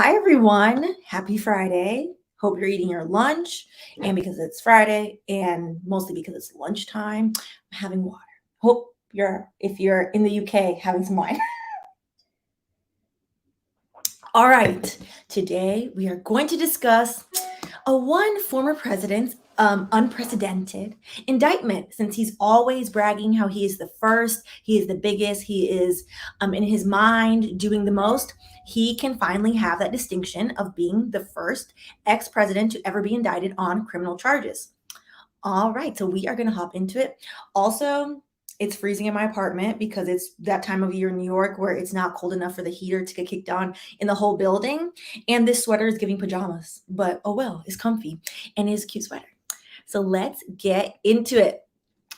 Hi, everyone. Happy Friday. Hope you're eating your lunch. And because it's Friday and mostly because it's lunchtime, I'm having water. Hope if you're in the UK, having some wine. All right. Today we are going to discuss one former president's unprecedented indictment, since he's always bragging how he is the first, he is the biggest, he is in his mind doing the most. He can finally have that distinction of being the first ex-president to ever be indicted on criminal charges. All right, so we are going to hop into it. Also, it's freezing in my apartment because it's that time of year in New York where it's not cold enough for the heater to get kicked on in the whole building. And this sweater is giving pajamas, but oh well, it's comfy and it's a cute sweater. So let's get into it.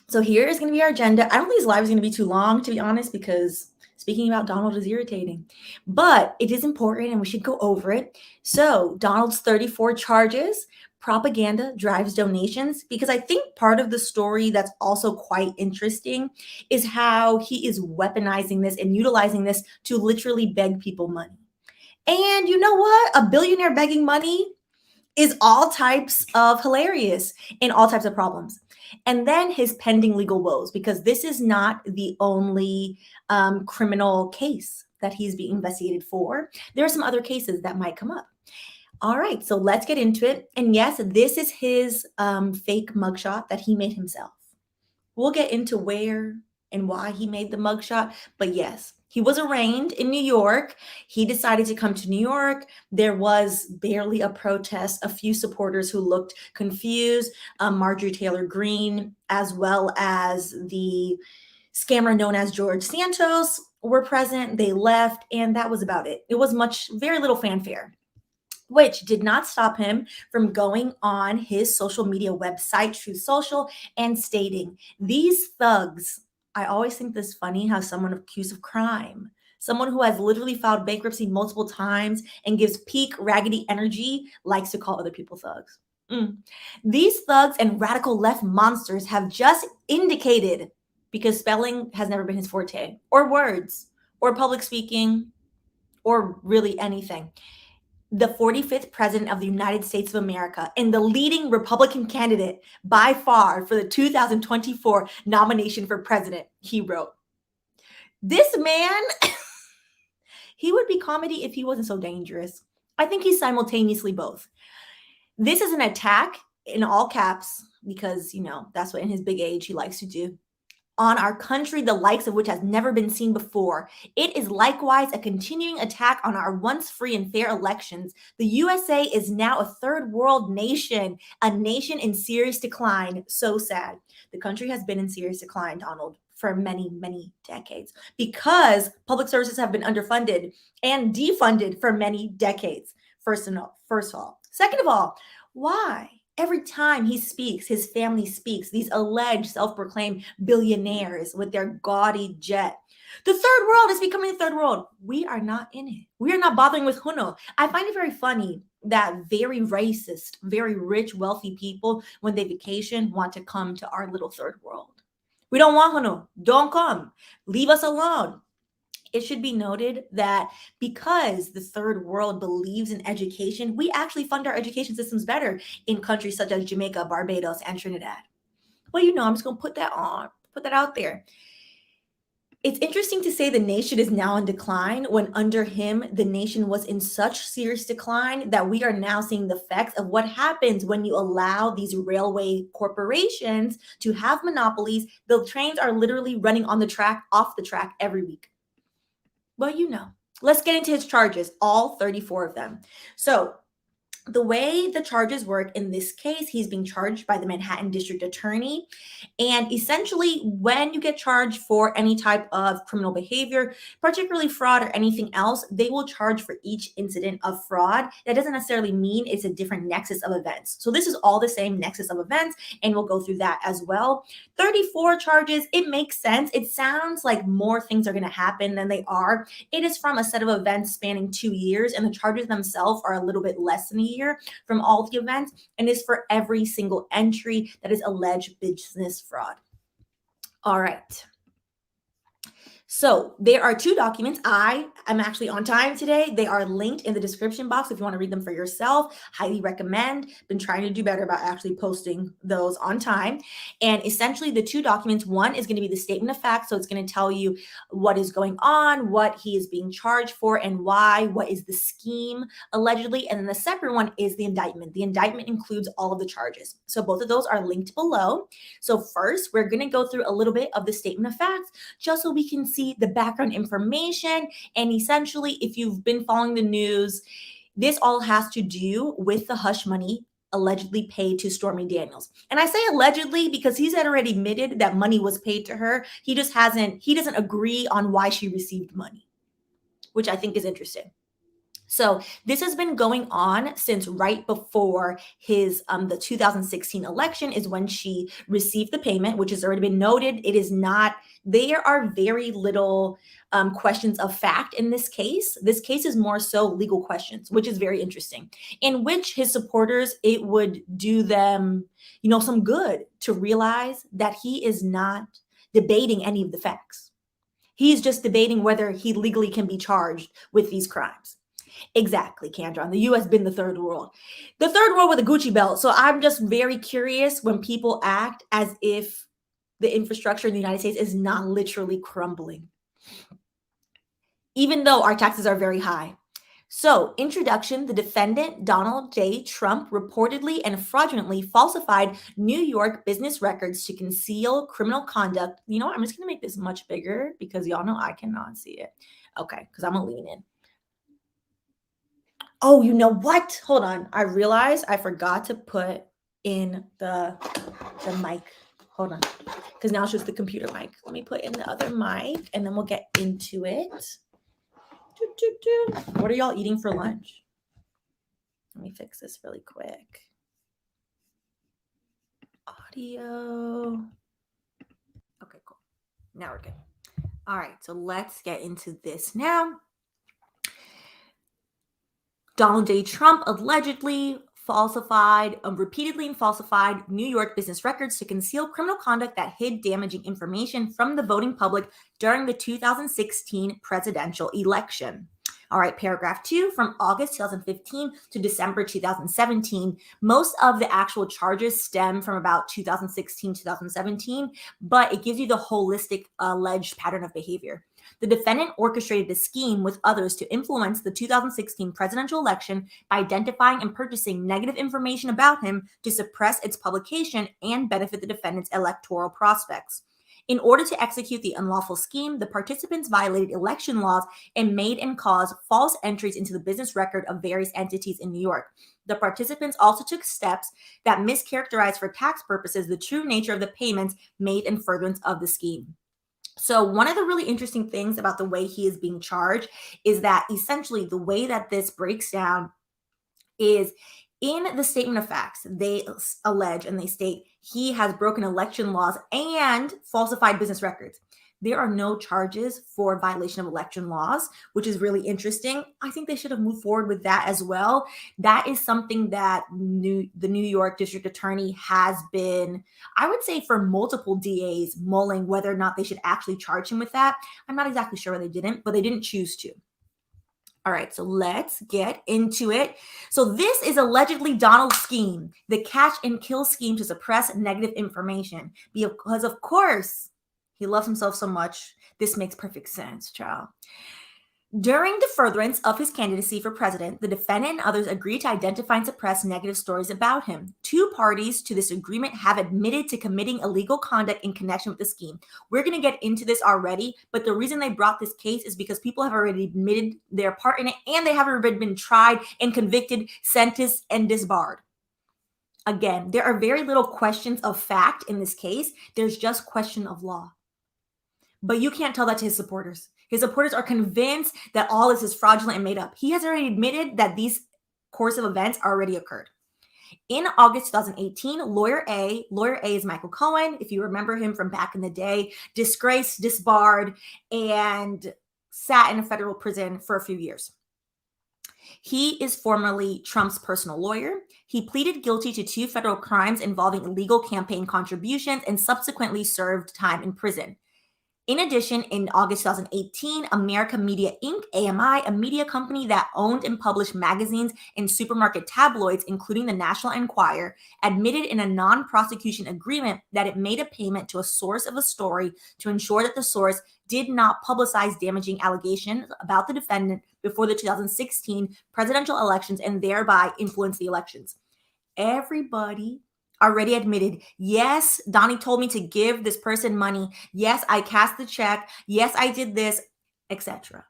So here is going to be our agenda. I don't think this live is going to be too long, to be honest, because speaking about Donald is irritating, but it is important and we should go over it. So Donald's 34 charges. Propaganda drives donations, because I think part of the story that's also quite interesting is how he is weaponizing this and utilizing this to literally beg people money. And you know what? A billionaire begging money is all types of hilarious and all types of problems. And then his pending legal woes, because this is not the only criminal case that he's being investigated for. There are some other cases that might come up. All right, so let's get into it. And yes, this is his fake mugshot that he made himself. We'll get into where and why he made the mugshot, but yes, he was arraigned in New York. He decided to come to New York. There was barely a protest, a few supporters who looked confused, Marjorie Taylor Greene, as well as the scammer known as George Santos were present. They left, and that was about it. It was very little fanfare, which did not stop him from going on his social media website, Truth Social, and stating, "These thugs," I always think this funny how someone accused of crime, someone who has literally filed bankruptcy multiple times and gives peak raggedy energy, likes to call other people thugs. These thugs and radical left monsters have just indicated, because spelling has never been his forte, or words, or public speaking, or really anything, the 45th president of the United States of America and the leading Republican candidate by far for the 2024 nomination for president, he wrote. This man, he would be comedy if he wasn't so dangerous. I think he's simultaneously both. This is an attack in all caps, because, that's what in his big age he likes to do, on our country, the likes of which has never been seen before. It is likewise a continuing attack on our once free and fair elections. The USA is now a third world nation, a nation in serious decline. So sad. The country has been in serious decline, Donald, for many, many decades, because public services have been underfunded and defunded for many decades. First of all. Second of all, why? Every time he speaks, his family speaks, these alleged self-proclaimed billionaires with their gaudy jet. The third world is becoming the third world. We are not in it. We are not bothering with Huno. I find it very funny that very racist, very rich, wealthy people, when they vacation, want to come to our little third world. We don't want Huno. Don't come. Leave us alone. It should be noted that because the third world believes in education, we actually fund our education systems better in countries such as Jamaica, Barbados, and Trinidad. Well, I'm just going to put that out there. It's interesting to say the nation is now in decline when under him, the nation was in such serious decline that we are now seeing the effects of what happens when you allow these railway corporations to have monopolies. The trains are literally running on the track, off the track every week. Well, let's get into his charges, all 34 of them. So the way the charges work in this case, he's being charged by the Manhattan District Attorney. And essentially, when you get charged for any type of criminal behavior, particularly fraud or anything else, they will charge for each incident of fraud. That doesn't necessarily mean it's a different nexus of events. So this is all the same nexus of events, and we'll go through that as well. 34 charges, it makes sense. It sounds like more things are going to happen than they are. It is from a set of events spanning 2 years, and the charges themselves are a little bit less than a year from all the events, and is for every single entry that is alleged business fraud. All right. So there are two documents. I am actually on time today. They are linked in the description box if you want to read them for yourself. Highly recommend. Been trying to do better about actually posting those on time. And essentially, the two documents, one is going to be the statement of facts. So it's going to tell you what is going on, what he is being charged for, and why, what is the scheme allegedly. And then the separate one is the indictment. The indictment includes all of the charges. So both of those are linked below. So first, we're going to go through a little bit of the statement of facts just so we can see the background information. And essentially, if you've been following the news, this all has to do with the hush money allegedly paid to Stormy Daniels. And I say allegedly because he's had already admitted that money was paid to her. He doesn't agree on why she received money, which I think is interesting. So this has been going on since right before his the 2016 election is when she received the payment, which has already been noted. It is not, there are very little questions of fact in this case. This case is more so legal questions, which is very interesting, in which his supporters, it would do them, some good to realize that he is not debating any of the facts. He's just debating whether he legally can be charged with these crimes. Exactly, Kendra. The U.S. been the third world. The third world with a Gucci belt. So I'm just very curious when people act as if the infrastructure in the United States is not literally crumbling, even though our taxes are very high. So, introduction, the defendant, Donald J. Trump, reportedly and fraudulently falsified New York business records to conceal criminal conduct. You know what? I'm just going to make this much bigger because y'all know I cannot see it. Okay, because I'm going to lean in. Oh, you know what? Hold on. I realized I forgot to put in the mic. Hold on. Because now it's just the computer mic. Let me put in the other mic and then we'll get into it. What are y'all eating for lunch? Let me fix this really quick. Audio. Okay, cool. Now we're good. All right, so let's get into this now. Donald J. Trump allegedly repeatedly falsified New York business records to conceal criminal conduct that hid damaging information from the voting public during the 2016 presidential election. All right, paragraph 2, from August 2015 to December 2017. Most of the actual charges stem from about 2016, 2017, but it gives you the holistic alleged pattern of behavior. The defendant orchestrated a scheme with others to influence the 2016 presidential election by identifying and purchasing negative information about him to suppress its publication and benefit the defendant's electoral prospects. In order to execute the unlawful scheme, the participants violated election laws and made and caused false entries into the business record of various entities in New York. The participants also took steps that mischaracterized for tax purposes the true nature of the payments made in furtherance of the scheme. So one of the really interesting things about the way he is being charged is that essentially the way that this breaks down is in the statement of facts, they allege and they state he has broken election laws and falsified business records. There are no charges for violation of election laws, which is really interesting. I think they should have moved forward with that as well. That is something that the New York District Attorney has been, I would say, for multiple DAs mulling whether or not they should actually charge him with that. I'm not exactly sure why they didn't, but they didn't choose to. All right, so let's get into it. So this is allegedly Donald's scheme, the catch and kill scheme to suppress negative information. Because of course, he loves himself so much. This makes perfect sense, child. During the furtherance of his candidacy for president, the defendant and others agreed to identify and suppress negative stories about him. Two parties to this agreement have admitted to committing illegal conduct in connection with the scheme. We're going to get into this already, but the reason they brought this case is because people have already admitted their part in it, and they have already been tried and convicted, sentenced, and disbarred. Again, there are very little questions of fact in this case. There's just question of law. But you can't tell that to his supporters. His supporters are convinced that all this is fraudulent and made up. He has already admitted that these course of events already occurred. In August 2018, Lawyer A is Michael Cohen, if you remember him from back in the day, disgraced, disbarred, and sat in a federal prison for a few years. He is formerly Trump's personal lawyer. He pleaded guilty to 2 federal crimes involving illegal campaign contributions and subsequently served time in prison. In addition, in August 2018, America Media Inc., AMI, a media company that owned and published magazines and supermarket tabloids, including the National Enquirer, admitted in a non-prosecution agreement that it made a payment to a source of a story to ensure that the source did not publicize damaging allegations about the defendant before the 2016 presidential elections and thereby influence the elections. Everybody already admitted, yes, Donnie told me to give this person money. Yes, I cast the check. Yes, I did this, etc.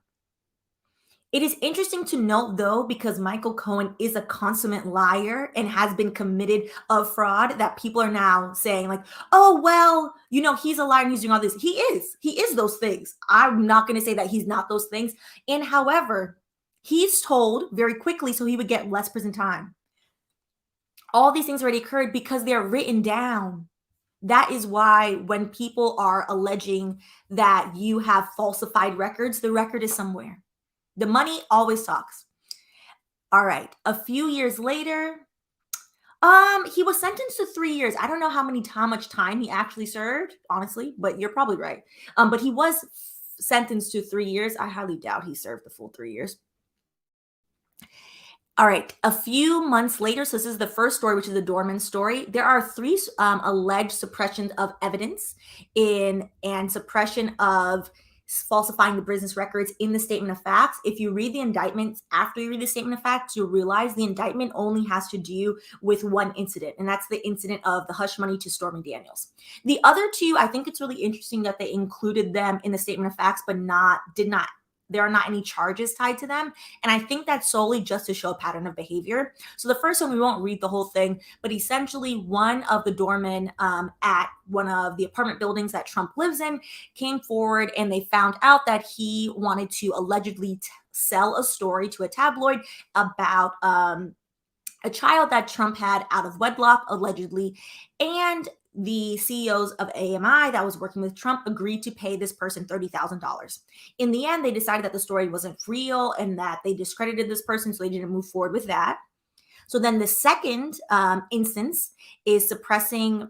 It is interesting to note, though, because Michael Cohen is a consummate liar and has been committed of fraud, that people are now saying, like, oh, well, he's a liar and he's doing all this. He is those things. I'm not going to say that he's not those things. And however, he's told very quickly so he would get less prison time. All these things already occurred because they're written down. That is why when people are alleging that you have falsified records, the record is somewhere. The money always talks. All right. A few years later, he was sentenced to 3 years. I don't know how much time he actually served, honestly, but you're probably right. But he was sentenced to 3 years. I highly doubt he served the full 3 years. All right, a few months later, so this is the first story, which is the Dorman story. There are 3 alleged suppression of evidence and suppression of falsifying the business records in the statement of facts. If you read the indictment, after you read the statement of facts, you'll realize the indictment only has to do with one incident, and that's the incident of the hush money to Stormy Daniels. The other 2, I think it's really interesting that they included them in the statement of facts, but there are not any charges tied to them. And I think that's solely just to show a pattern of behavior. So the first one, we won't read the whole thing, but essentially one of the doormen at one of the apartment buildings that Trump lives in came forward and they found out that he wanted to allegedly sell a story to a tabloid about a child that Trump had out of wedlock, allegedly. And the CEOs of AMI that was working with Trump agreed to pay this person $30,000. In the end, they decided that the story wasn't real and that they discredited this person, so they didn't move forward with that. So then the second instance is suppressing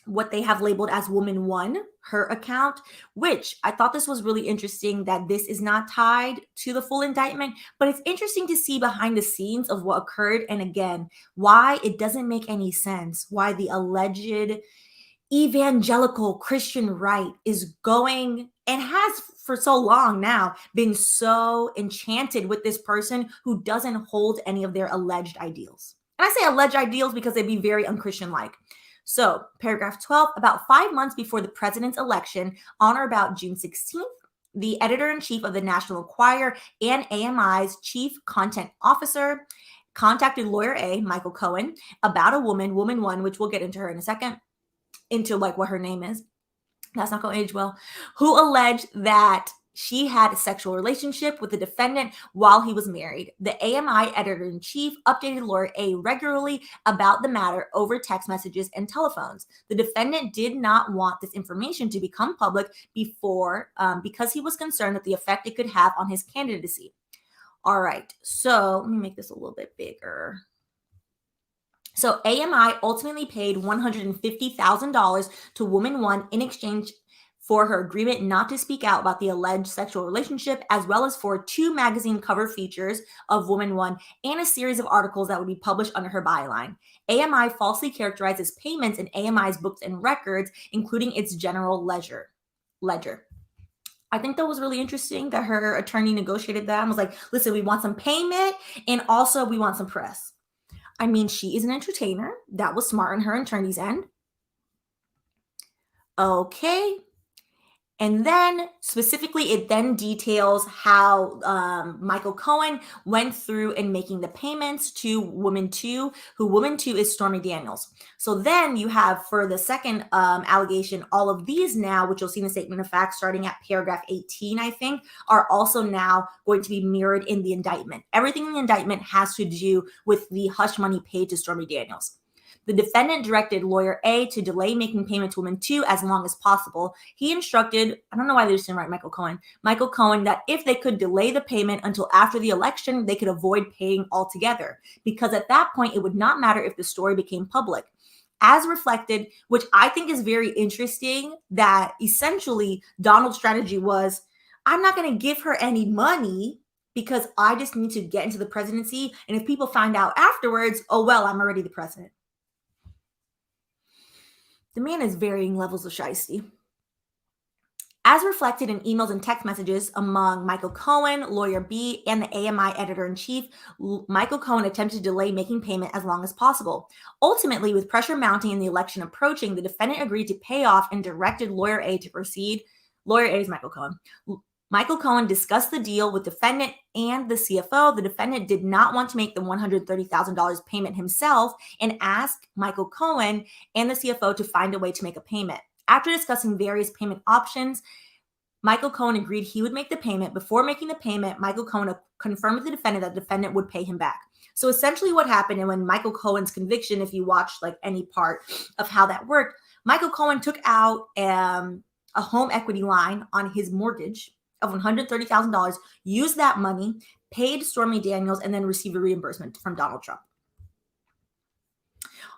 what they have labeled as Woman One, her account, which I thought this was really interesting that this is not tied to the full indictment, but it's interesting to see behind the scenes of what occurred. And again, why it doesn't make any sense, why the alleged evangelical Christian right is going and has for so long now been so enchanted with this person who doesn't hold any of their alleged ideals. And I say alleged ideals because they'd be very unchristian-like. So, paragraph 12, about 5 months before the president's election, on or about June 16th, the editor-in-chief of the National Enquirer and AMI's chief content officer contacted lawyer A, Michael Cohen, about a woman, Woman One, which we'll get into her in a second, into like what her name is. That's not going to age well. Who alleged that she had a sexual relationship with the defendant while he was married. The AMI editor-in-chief updated lawyer A regularly about the matter over text messages and telephones. The defendant did not want this information to become public because he was concerned that the effect it could have on his candidacy. All right, so let me make this a little bit bigger. So AMI ultimately paid $150,000 to Woman One in exchange for her agreement not to speak out about the alleged sexual relationship, as well as for 2 magazine cover features of Woman One and a series of articles that would be published under her byline. AMI falsely characterizes payments in AMI's books and records, including its general ledger. I think that was really interesting that her attorney negotiated that and was like, listen, we want some payment and also we want some press. I mean, she is an entertainer. That was smart on her attorney's end. Okay. And then specifically, it then details how Michael Cohen went through and making the payments to Woman Two, who Woman Two is Stormy Daniels. So then you have for the second allegation, all of these now, which you'll see in the statement of facts starting at paragraph 18, I think, are also now going to be mirrored in the indictment. Everything in the indictment has to do with the hush money paid to Stormy Daniels. The defendant directed lawyer A to delay making payment to Woman Two as long as possible. He instructed, I don't know why they just didn't write Michael Cohen, that if they could delay the payment until after the election, they could avoid paying altogether. Because at that point, it would not matter if the story became public. as reflected, which I think is very interesting, that essentially Donald's strategy was, I'm not going to give her any money because I just need to get into the presidency. And if people find out afterwards, oh, well, I'm already the president. The man is varying levels of shiesty. As reflected in emails and text messages among Michael Cohen, Lawyer B, and the AMI editor-in-chief, Michael Cohen attempted to delay making payment as long as possible. Ultimately, with pressure mounting and the election approaching, the defendant agreed to pay off and directed Lawyer A to proceed. Lawyer A is Michael Cohen. Michael Cohen discussed the deal with defendant and the CFO. The defendant did not want to make the $130,000 payment himself and asked Michael Cohen and the CFO to find a way to make a payment. After discussing various payment options, Michael Cohen agreed he would make the payment. Before making the payment, Michael Cohen confirmed with the defendant that the defendant would pay him back. So essentially what happened, and when Michael Cohen's conviction, if you watched like any part of how that worked, Michael Cohen took out a home equity line on his mortgage of $130,000, used that money, paid Stormy Daniels, and then received a reimbursement from Donald Trump.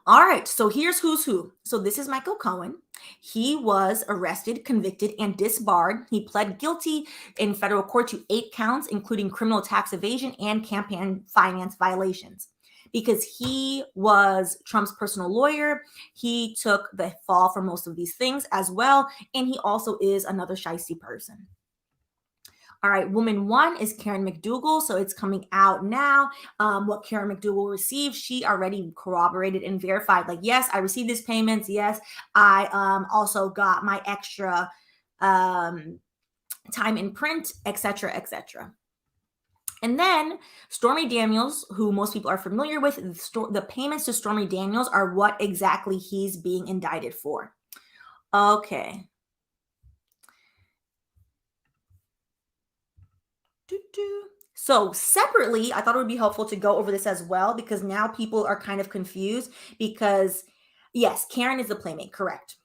All right, so here's who's who. So this is Michael Cohen. He was arrested, convicted, and disbarred. He pled guilty in federal court to 8 counts, including criminal tax evasion and campaign finance violations. Because he was Trump's personal lawyer, he took the fall for most of these things as well, and he also is another shiesty person. All right, woman 1 is Karen McDougal. So it's coming out now what Karen McDougal received. She already corroborated and verified, like, yes, I received these payments. Yes, I also got my extra time in print, etc., etc. And then Stormy Daniels, who most people are familiar with, the payments to Stormy Daniels are what exactly he's being indicted for. Okay. So separately, I thought it would be helpful to go over this as well, because now people are kind of confused because, yes, Karen is the playmate, correct.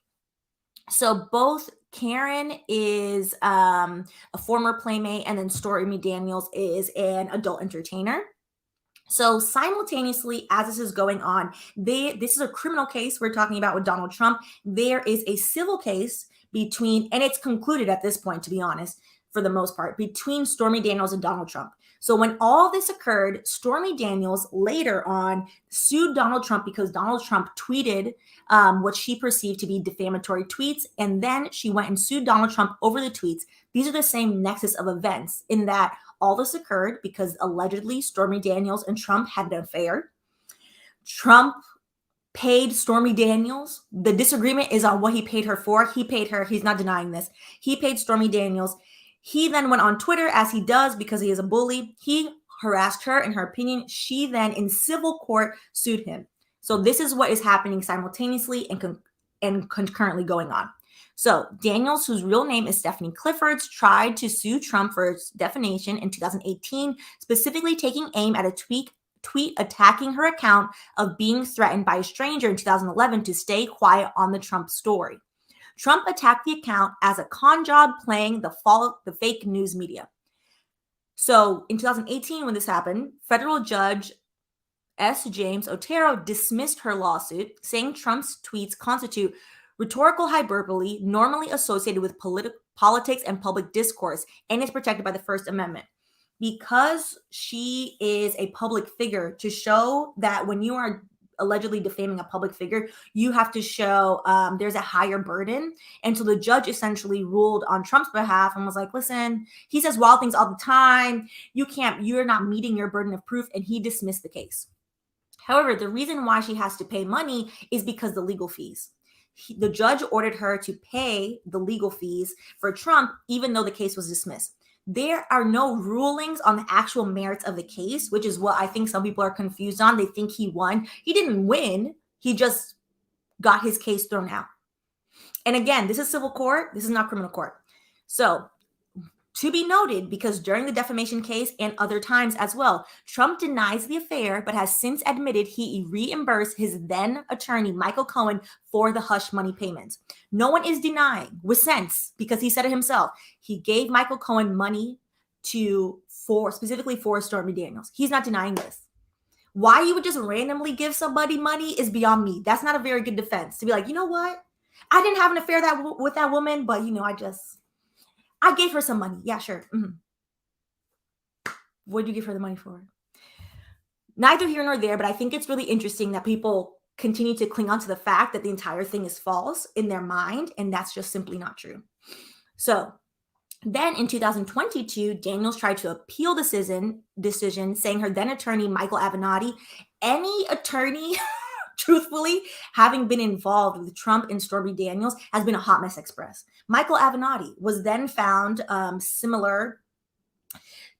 So both Karen is a former playmate, and then Stormy Daniels is an adult entertainer. So simultaneously, as this is going on, this is a criminal case we're talking about with Donald Trump. There is a civil case between, and it's concluded at this point, to be honest, for the most part, between Stormy Daniels and Donald Trump. So when all this occurred, Stormy Daniels later on sued Donald Trump because Donald Trump tweeted what she perceived to be defamatory tweets. And then she went and sued Donald Trump over the tweets. These are the same nexus of events in that all this occurred because allegedly Stormy Daniels and Trump had an affair. Trump paid Stormy Daniels. The disagreement is on what he paid her for. He paid her. He's not denying this. He paid Stormy Daniels. He then went on Twitter, as he does because he is a bully. He harassed her, in her opinion. She then, in civil court, sued him. So this is what is happening simultaneously and concurrently going on. So Daniels, whose real name is Stephanie Cliffords, tried to sue Trump for defamation in 2018, specifically taking aim at a tweet attacking her account of being threatened by a stranger in 2011 to stay quiet on the Trump story. Trump attacked the account as a con job playing the fake news media. So in 2018, when this happened, federal judge S. James Otero dismissed her lawsuit, saying Trump's tweets constitute rhetorical hyperbole normally associated with politics and public discourse, and is protected by the First Amendment. Because she is a public figure, to show that when you are allegedly defaming a public figure, you have to show there's a higher burden. And so the judge essentially ruled on Trump's behalf and was like, listen, he says wild things all the time. You're not meeting your burden of proof. And he dismissed the case. However, the reason why she has to pay money is because the legal fees. The judge ordered her to pay the legal fees for Trump, even though the case was dismissed. There are no rulings on the actual merits of the case, which is what I think some people are confused on. They think he won. He didn't win. He just got his case thrown out. And again, this is civil court. This is not criminal court. So to be noted, because during the defamation case and other times as well, Trump denies the affair, but has since admitted he reimbursed his then attorney, Michael Cohen, for the hush money payments. No one is denying, with sense, because he said it himself. He gave Michael Cohen money specifically for Stormy Daniels. He's not denying this. Why you would just randomly give somebody money is beyond me. That's not a very good defense to be like, you know what? I didn't have an affair with that woman, but I gave her some money. Yeah, sure. What did you give her the money for? Neither here nor there, but I think it's really interesting that people continue to cling on to the fact that the entire thing is false in their mind, and that's just simply not true. So then in 2022, Daniels tried to appeal decision saying her then attorney, Michael Avenatti, any attorney, truthfully, having been involved with Trump and Stormy Daniels has been a hot mess express. Michael Avenatti was then found similar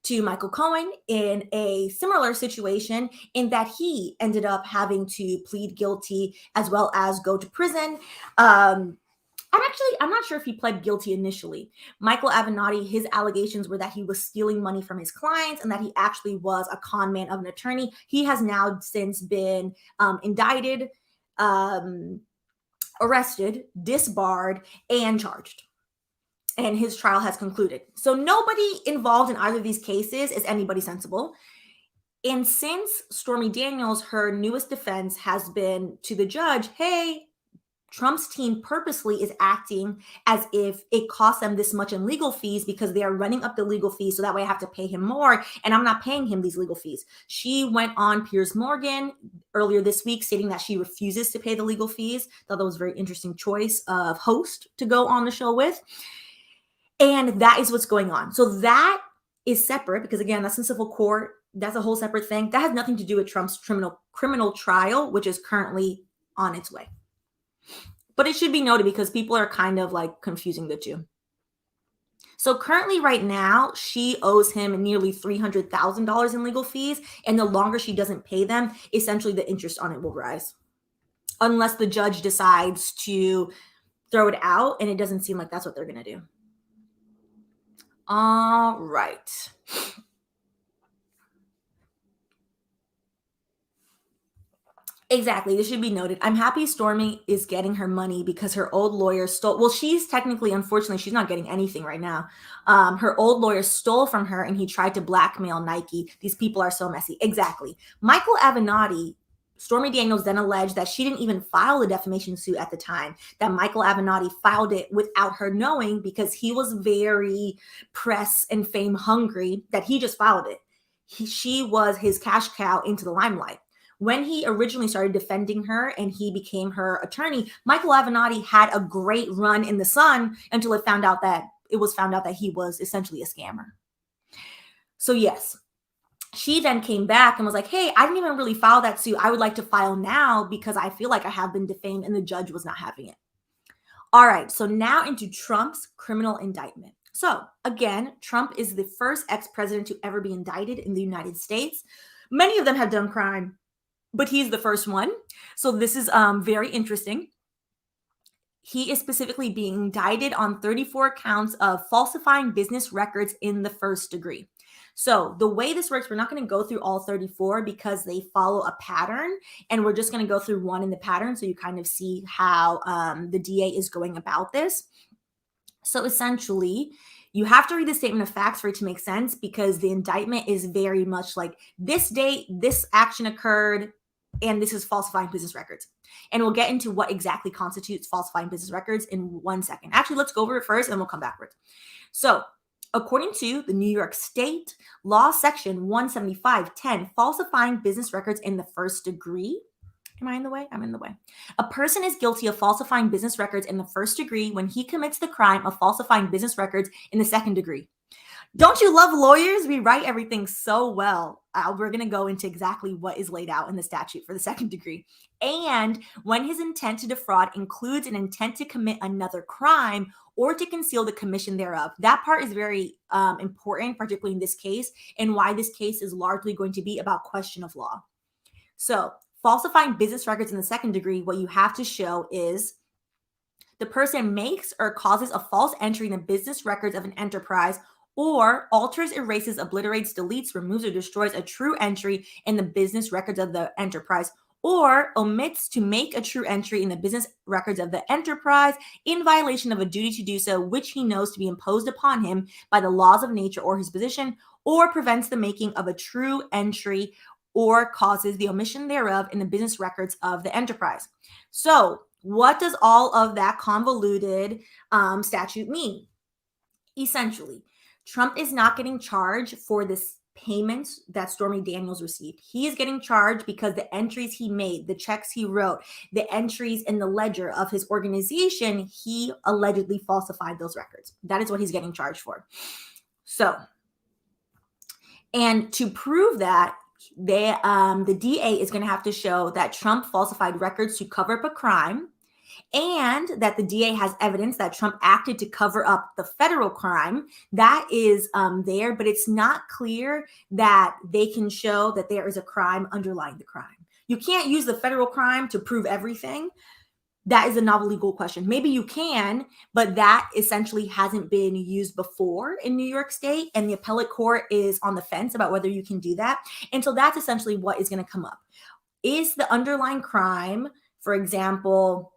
to Michael Cohen in a similar situation in that he ended up having to plead guilty as well as go to prison. I'm not sure if he pled guilty initially. Michael Avenatti, his allegations were that he was stealing money from his clients and that he actually was a con man of an attorney. He has now since been indicted, arrested, disbarred, and charged. And his trial has concluded. So nobody involved in either of these cases is anybody sensible. And since Stormy Daniels, her newest defense has been to the judge, hey, Trump's team purposely is acting as if it costs them this much in legal fees because they are running up the legal fees so that way I have to pay him more and I'm not paying him these legal fees. She went on Piers Morgan earlier this week stating that she refuses to pay the legal fees. Thought that was a very interesting choice of host to go on the show with. And that is what's going on. So that is separate because, again, that's in civil court. That's a whole separate thing. That has nothing to do with Trump's criminal trial, which is currently on its way. But it should be noted because people are kind of like confusing the two. So currently right now, she owes him nearly $300,000 in legal fees. And the longer she doesn't pay them, essentially the interest on it will rise. Unless the judge decides to throw it out. And it doesn't seem like that's what they're going to do. All right. Exactly. This should be noted. I'm happy Stormy is getting her money because her old lawyer stole. Well, she's technically, unfortunately, she's not getting anything right now. Her old lawyer stole from her and he tried to blackmail Nike. These people are so messy. Exactly. Michael Avenatti, Stormy Daniels then alleged that she didn't even file a defamation suit at the time, that Michael Avenatti filed it without her knowing because he was very press and fame hungry that he just filed it. She was his cash cow into the limelight. When he originally started defending her and he became her attorney, Michael Avenatti had a great run in the sun until it was found out that he was essentially a scammer. So yes, she then came back and was like, hey, I didn't even really file that suit. I would like to file now because I feel like I have been defamed, and the judge was not having it. All right, so now into Trump's criminal indictment. So again, Trump is the first ex-president to ever be indicted in the United States. Many of them have done crime, but he's the first one. So this is very interesting. He is specifically being indicted on 34 counts of falsifying business records in the first degree. So the way this works, we're not going to go through all 34 because they follow a pattern, and we're just going to go through one in the pattern so you kind of see how the DA is going about this. So essentially, you have to read the statement of facts for it to make sense because the indictment is very much like this date, this action occurred, and this is falsifying business records. And we'll get into what exactly constitutes falsifying business records in 1 second. Actually, let's go over it first and we'll come backwards. So according to the New York State Law Section 175.10, falsifying business records in the first degree. Am I in the way? I'm in the way. A person is guilty of falsifying business records in the first degree when he commits the crime of falsifying business records in the second degree. Don't you love lawyers? We write everything so well. We're going to go into exactly what is laid out in the statute for the second degree. And when his intent to defraud includes an intent to commit another crime or to conceal the commission thereof. That part is very important, particularly in this case, and why this case is largely going to be about question of law. So falsifying business records in the second degree, what you have to show is the person makes or causes a false entry in the business records of an enterprise, or alters, erases, obliterates, deletes, removes, or destroys a true entry in the business records of the enterprise, or omits to make a true entry in the business records of the enterprise in violation of a duty to do so, which he knows to be imposed upon him by the laws of nature or his position, or prevents the making of a true entry or causes the omission thereof in the business records of the enterprise. So what does all of that convoluted statute mean? Essentially, Trump is not getting charged for this payments that Stormy Daniels received. He is getting charged because the entries he made, the checks he wrote, the entries in the ledger of his organization, he allegedly falsified those records. That is what he's getting charged for. So, and to prove that, the DA is going to have to show that Trump falsified records to cover up a crime, and that the DA has evidence that Trump acted to cover up the federal crime. That is there, but it's not clear that they can show that there is a crime underlying the crime. You can't use the federal crime to prove everything. That is a novel legal question. Maybe you can, but that essentially hasn't been used before in New York State, and the appellate court is on the fence about whether you can do that. And so that's essentially what is going to come up. Is the underlying crime, for example,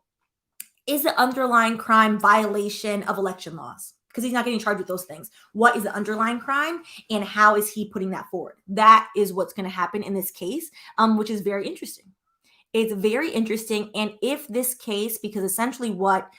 is the underlying crime violation of election laws? Because he's not getting charged with those things. What is the underlying crime, and how is he putting that forward? That is what's going to happen in this case, which is very interesting. It's very interesting. And if this case, because essentially what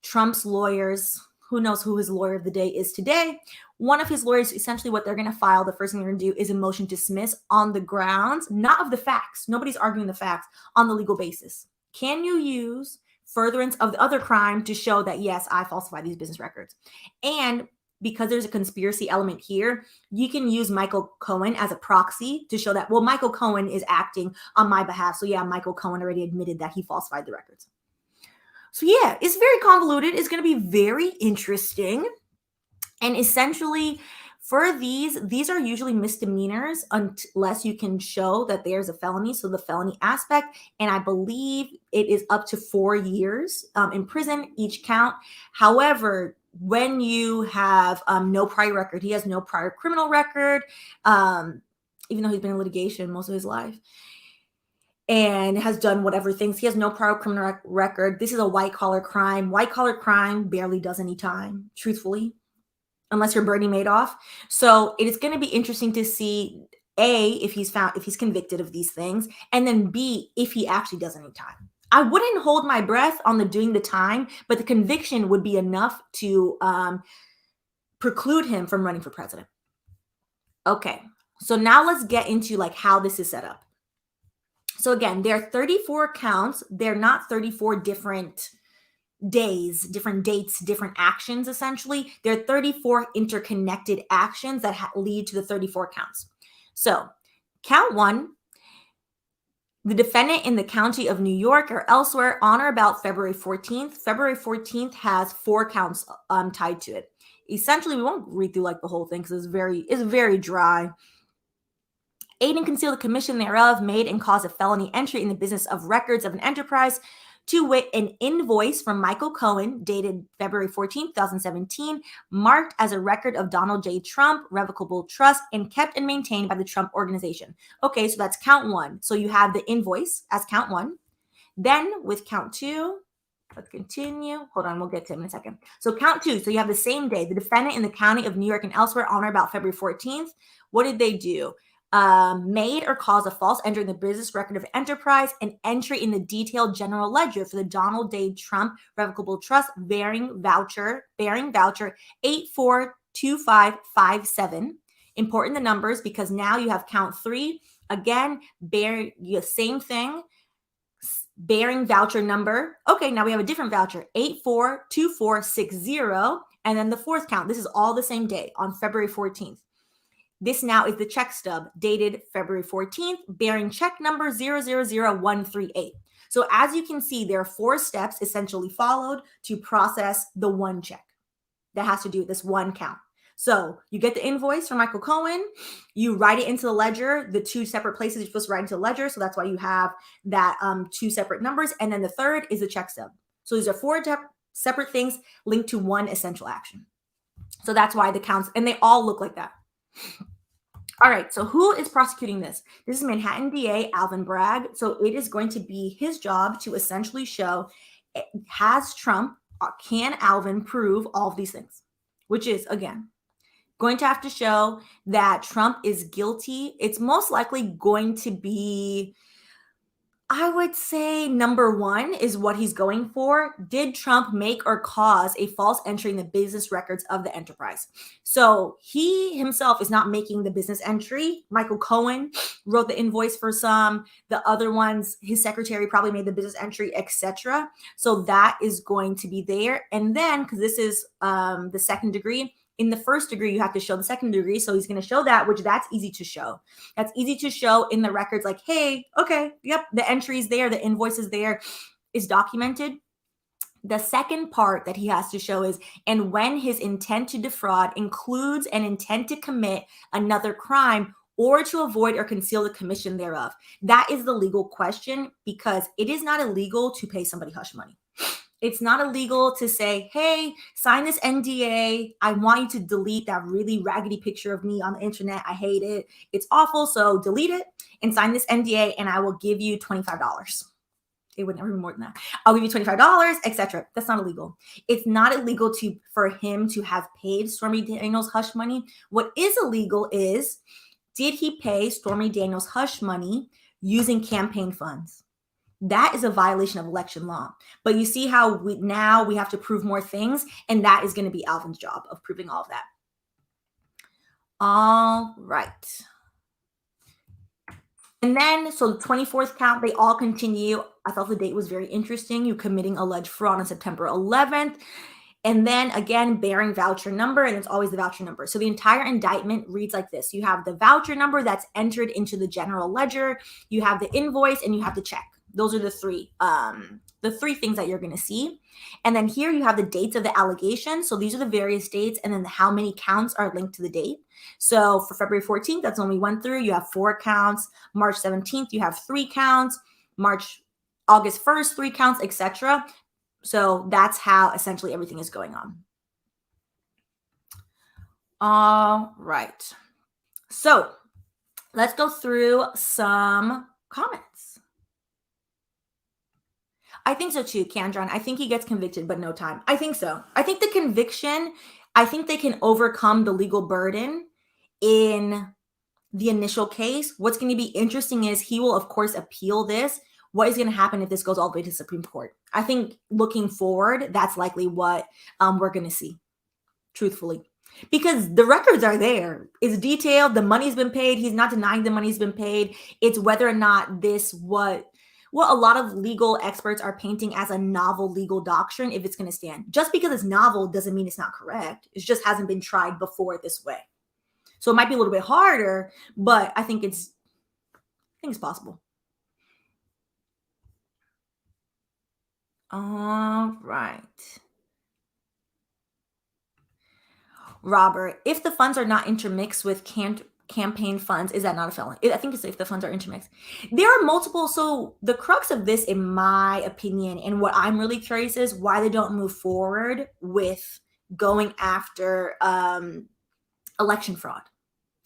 Trump's lawyers, who knows who his lawyer of the day is today, one of his lawyers, essentially what they're going to file, the first thing they're going to do is a motion to dismiss on the grounds, not of the facts. Nobody's arguing the facts, on the legal basis. Can you use furtherance of the other crime to show that, yes, I falsified these business records? And because there's a conspiracy element here, you can use Michael Cohen as a proxy to show that, well, Michael Cohen is acting on my behalf. So yeah, Michael Cohen already admitted that he falsified the records. So yeah, it's very convoluted. It's going to be very interesting. And essentially, for these are usually misdemeanors unless you can show that there's a felony. So the felony aspect, and I believe it is up to 4 years in prison, each count. However, when you have no prior record, he has no prior criminal record, even though he's been in litigation most of his life and has done whatever things. He has no prior criminal record. This is a white-collar crime. White-collar crime barely does any time, truthfully, unless you're Bernie Madoff. So it is going to be interesting to see, A, if he's convicted of these things, and then B, if he actually does any time. I wouldn't hold my breath on the doing the time, but the conviction would be enough to preclude him from running for president. Okay, so now let's get into like how this is set up. So again, there are 34 counts. They're not 34 different days, different dates, different actions, essentially. There are 34 interconnected actions that lead to the 34 counts. So count 1, the defendant in the county of New York or elsewhere on or about February 14th. February 14th has 4 counts tied to it. Essentially, we won't read through like the whole thing because it's very dry. Aid and conceal the commission thereof, made and cause a felony entry in the business of records of an enterprise, to wit, an invoice from Michael Cohen dated February 14, 2017, marked as a record of Donald J. Trump, revocable trust, and kept and maintained by the Trump Organization. Okay, so that's count 1. So you have the invoice as count 1. Then with count 2, let's continue. Hold on, we'll get to him in a second. So count 2, so you have the same day, the defendant in the county of New York and elsewhere on or about February 14th. What did they do? Made or caused a false entry in the business record of enterprise, an entry in the detailed general ledger for the Donald J. Trump revocable trust bearing voucher 842557. Important the numbers because now you have count 3 again, bear the same thing, bearing voucher number. Okay, now we have a different voucher, 842460, and then the 4th count. This is all the same day on February 14th. This now is the check stub dated February 14th, bearing check number 000138. So as you can see, there are 4 steps essentially followed to process the one check that has to do with this one count. So you get the invoice from Michael Cohen, you write it into the ledger, the 2 separate places you're supposed to write into the ledger. So that's why you have that 2 separate numbers. And then the 3rd is the check stub. So these are 4 separate things linked to one essential action. So that's why the counts, and they all look like that. All right, so who is prosecuting this? This is Manhattan DA Alvin Bragg. So it is going to be his job to essentially show, has Trump, can Alvin prove all of these things? Which is, again, going to have to show that Trump is guilty. It's most likely going to be, I would say, number one is what he's going for. Did Trump make or cause a false entry in the business records of the enterprise? So he himself is not making the business entry. Michael Cohen wrote the invoice for some. The other ones, his secretary probably made the business entry, etc. So that is going to be there. And then, because this is the second degree, in the first degree, you have to show the second degree. So he's going to show that, which that's easy to show. That's easy to show in the records, like, hey, okay, yep, the entry is there, the invoice is there, is documented. The second part that he has to show is, and when his intent to defraud includes an intent to commit another crime or to avoid or conceal the commission thereof. That is the legal question, because it is not illegal to pay somebody hush money. It's not illegal to say, hey, sign this NDA. I want you to delete that really raggedy picture of me on the internet. I hate it. It's awful. So delete it and sign this NDA, and I will give you $25. It would never be more than that. I'll give you $25, etc. That's not illegal. It's not illegal for him to have paid Stormy Daniels hush money. What is illegal is, did he pay Stormy Daniels hush money using campaign funds? That is a violation of election law. But you see how we have to prove more things, and that is going to be Alvin's job of proving all of that. All right. And then, so the 24th count, they all continue. I thought the date was very interesting. You committing alleged fraud on September 11th. And then again, bearing voucher number, and it's always the voucher number. So the entire indictment reads like this. You have the voucher number that's entered into the general ledger. You have the invoice, and you have the check. Those are the three things that you're going to see. And then here you have the dates of the allegations. So these are the various dates, and then how many counts are linked to the date. So for February 14th, that's when we went through, you have 4 counts. March 17th, you have 3 counts. August 1st, 3 counts, etc. So that's how essentially everything is going on. All right. So let's go through some comments. I think so too, Candron. I think he gets convicted, but no time. I think so. I think the conviction, I think they can overcome the legal burden in the initial case. What's going to be interesting is he will, of course, appeal this. What is going to happen if this goes all the way to Supreme Court? I think looking forward, that's likely what we're going to see, truthfully. Because the records are there. It's detailed. The money's been paid. He's not denying the money's been paid. It's whether or not what a lot of legal experts are painting as a novel legal doctrine, if it's going to stand. Just because it's novel doesn't mean it's not correct. It just hasn't been tried before this way. So it might be a little bit harder, but I think it's possible. All right. Robert, if the funds are not intermixed with campaign funds, is that not a felony? I think it's if the funds are intermixed. There are multiple. So the crux of this, in my opinion, and what I'm really curious is why they don't move forward with going after election fraud,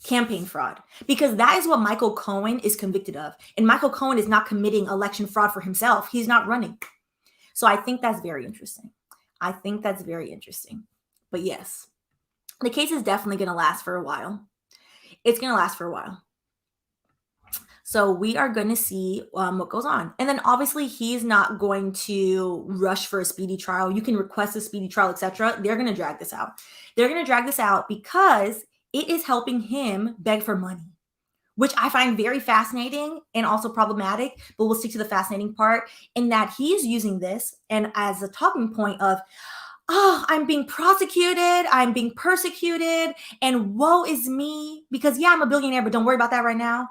campaign fraud, because that is what Michael Cohen is convicted of. And Michael Cohen is not committing election fraud for himself. He's not running. So I think that's very interesting. But yes, the case is definitely going to last for a while. It's going to last for a while. So we are going to see what goes on. And then obviously he's not going to rush for a speedy trial. You can request a speedy trial, etc. They're going to drag this out. Because it is helping him beg for money, which I find very fascinating and also problematic, but we'll stick to the fascinating part, in that he's using this and as a talking point of, oh, I'm being prosecuted, I'm being persecuted, and woe is me, because yeah, I'm a billionaire, but don't worry about that right now.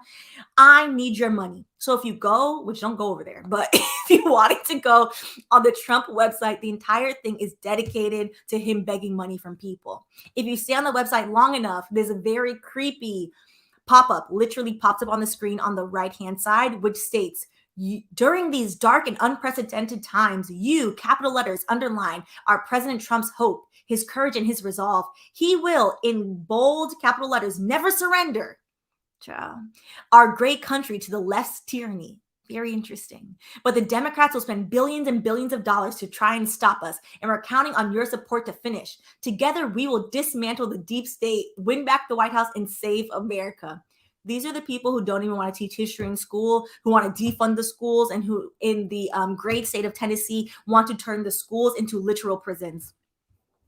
I need your money. So if you go, which don't go over there, but if you wanted to go on the Trump website, the entire thing is dedicated to him begging money from people. If you stay on the website long enough, there's a very creepy pop-up, literally pops up on the screen on the right-hand side, which states, during these dark and unprecedented times, you, capital letters, underline, are President Trump's hope, his courage, and his resolve. He will, in bold capital letters, never surrender our great country to the left's tyranny. Very interesting. But the Democrats will spend billions and billions of dollars to try and stop us, and we're counting on your support to finish. Together, we will dismantle the deep state, win back the White House, and save America. These are the people who don't even want to teach history in school, who want to defund the schools, and who, in the great state of Tennessee, want to turn the schools into literal prisons.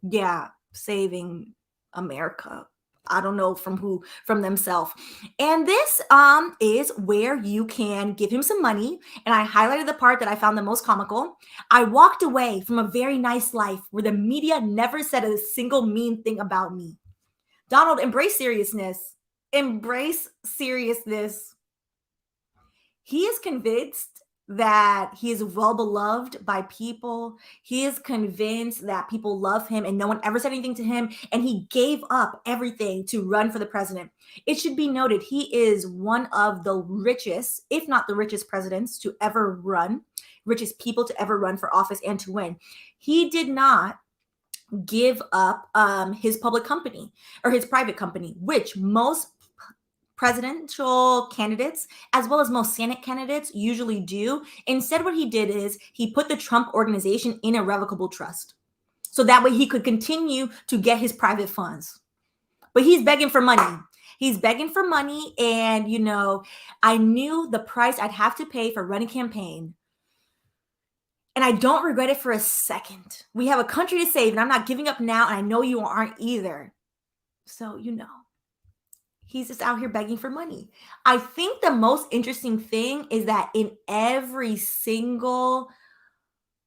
Yeah, saving America. I don't know from who, from themselves. And this is where you can give him some money. And I highlighted the part that I found the most comical. I walked away from a very nice life where the media never said a single mean thing about me. Donald, embrace seriousness. Embrace seriousness. He is convinced that he is well beloved by people. He is convinced that people love him and no one ever said anything to him. And he gave up everything to run for the president. It should be noted, he is one of the richest, if not the richest presidents to ever run, richest people to ever run for office and to win. He did not give up his public company or his private company, which most presidential candidates, as well as most Senate candidates, usually do. Instead, what he did is he put the Trump organization in a revocable trust. So that way he could continue to get his private funds. But he's begging for money. He's begging for money. And, you know, I knew the price I'd have to pay for running a campaign. And I don't regret it for a second. We have a country to save, and I'm not giving up now. And I know you aren't either. So, you know. He's just out here begging for money. I think the most interesting thing is that in every single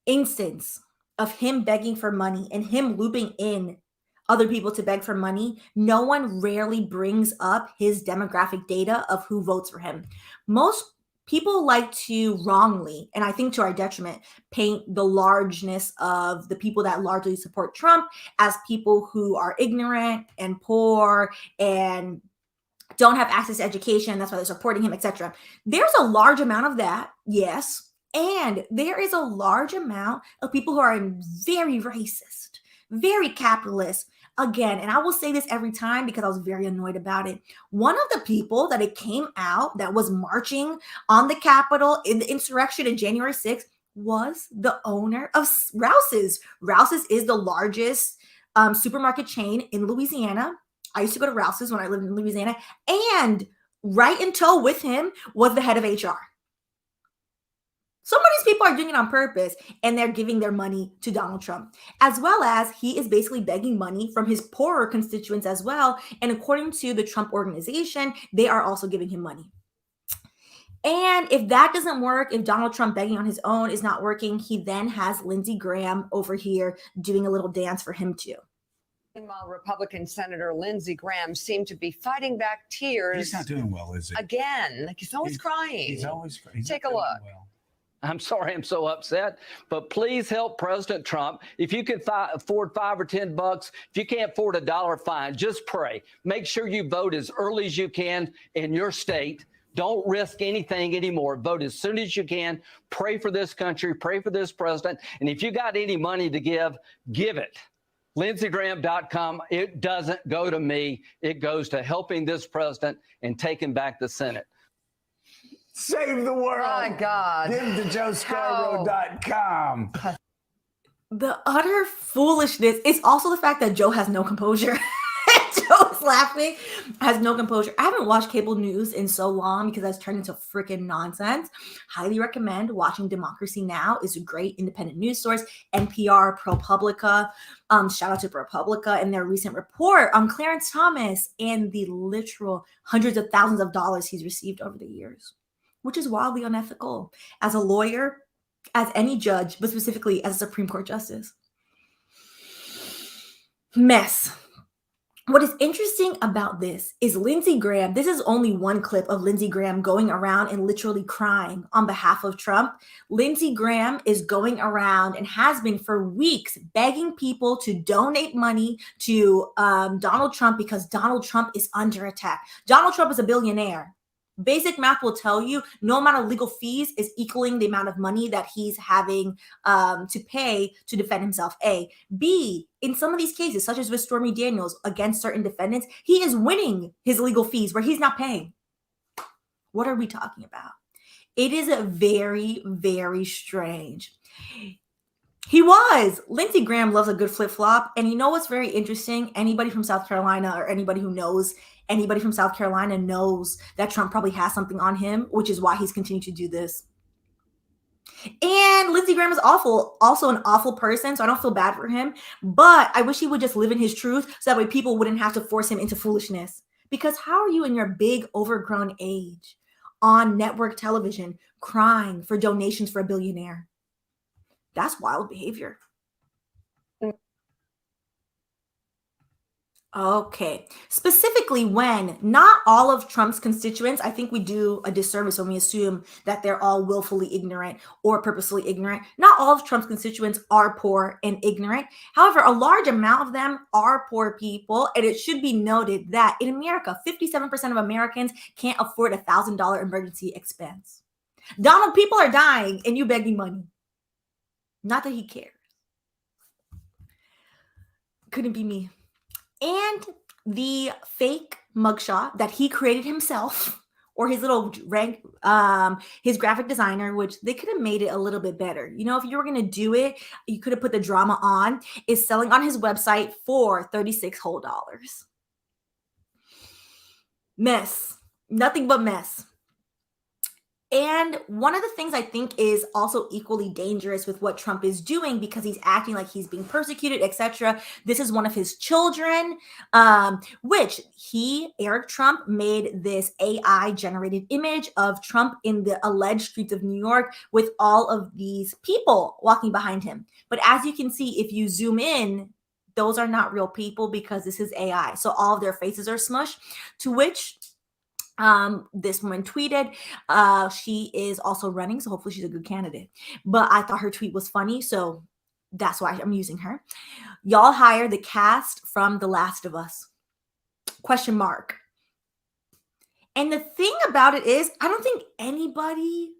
instance of him begging for money and him looping in other people to beg for money, no one rarely brings up his demographic data of who votes for him. Most people like to wrongly, and I think to our detriment, paint the largeness of the people that largely support Trump as people who are ignorant and poor and don't have access to education. That's why they're supporting him, etc. There's a large amount of that, yes. And there is a large amount of people who are very racist, very capitalist. Again, and I will say this every time because I was very annoyed about it. One of the people that it came out that was marching on the Capitol in the insurrection in January 6th was the owner of Rouse's. Rouse's is the largest supermarket chain in Louisiana. I used to go to Rouse's when I lived in Louisiana, and right in tow with him was the head of HR. Some of these people are doing it on purpose, and they're giving their money to Donald Trump, as well as he is basically begging money from his poorer constituents as well. And according to the Trump organization, they are also giving him money. And if that doesn't work, if Donald Trump begging on his own is not working, he then has Lindsey Graham over here doing a little dance for him too. Meanwhile, Republican Senator Lindsey Graham seemed to be fighting back tears. He's not doing well, is he? Again, like he's always crying. He's always crying. Take a look. Well. I'm sorry I'm so upset, but please help President Trump. If you can afford $5 or $10, if you can't afford $1, fine, just pray. Make sure you vote as early as you can in your state. Don't risk anything anymore. Vote as soon as you can. Pray for this country. Pray for this president. And if you got any money to give, give it. LindseyGraham.com. It doesn't go to me. It goes to helping this president and taking back the Senate. Save the world. My God. Give to JoeScarborough.com. The utter foolishness is also the fact that Joe has no composure. Joe's laughing, has no composure. I haven't watched cable news in so long because that's turned into freaking nonsense. Highly recommend watching Democracy Now! Is a great independent news source. NPR, ProPublica. Shout out to ProPublica and their recent report on Clarence Thomas and the literal hundreds of thousands of dollars he's received over the years, which is wildly unethical as a lawyer, as any judge, but specifically as a Supreme Court justice. Mess. What is interesting about this is Lindsey Graham. This is only one clip of Lindsey Graham going around and literally crying on behalf of Trump. Lindsey Graham is going around and has been for weeks begging people to donate money to Donald Trump because Donald Trump is under attack. Donald Trump is a billionaire. Basic math will tell you no amount of legal fees is equaling the amount of money that he's having to pay to defend himself. A. B. In some of these cases, such as with Stormy Daniels against certain defendants, he is winning his legal fees where he's not paying. What are we talking about? It is a very, very strange. He was. Lindsey Graham loves a good flip flop. And you know what's very interesting? Anybody from South Carolina or anybody who knows anybody from South Carolina knows that Trump probably has something on him, which is why he's continuing to do this. And Lindsey Graham is awful, also an awful person, so I don't feel bad for him. But I wish he would just live in his truth so that way people wouldn't have to force him into foolishness. Because how are you in your big overgrown age on network television crying for donations for a billionaire? That's wild behavior. Okay. Specifically, when not all of Trump's constituents, I think we do a disservice when we assume that they're all willfully ignorant or purposely ignorant. Not all of Trump's constituents are poor and ignorant. However, a large amount of them are poor people. And it should be noted that in America, 57% of Americans can't afford a $1,000 emergency expense. Donald, people are dying and you begging money. Not that he cares. Couldn't be me. And the fake mugshot that he created himself, or his little rank, his graphic designer, which they could have made it a little bit better. You know, if you were going to do it, you could have put the drama on, is selling on his website for $36 whole. Mess. Nothing but mess. And one of the things I think is also equally dangerous with what Trump is doing, because he's acting like he's being persecuted, etc. This is one of his children, which Eric Trump, made this AI generated image of Trump in the alleged streets of New York with all of these people walking behind him. But as you can see, if you zoom in, those are not real people because this is AI. So all of their faces are smushed, to which this woman tweeted, she is also running, so hopefully she's a good candidate. But I thought her tweet was funny, so that's why I'm using her. Y'all hire the cast from The Last of Us? Question mark. And the thing about it is, I don't think anybody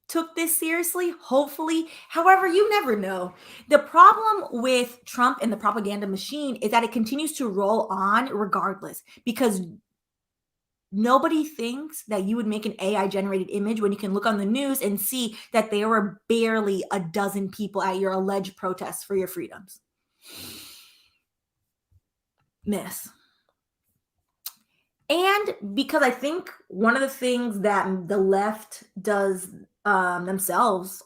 took this seriously, hopefully. However, you never know. The problem with Trump and the propaganda machine is that it continues to roll on regardless, because nobody thinks that you would make an AI generated image when you can look on the news and see that there were barely a dozen people at your alleged protests for your freedoms. Mess. And because I think one of the things that the left does ourselves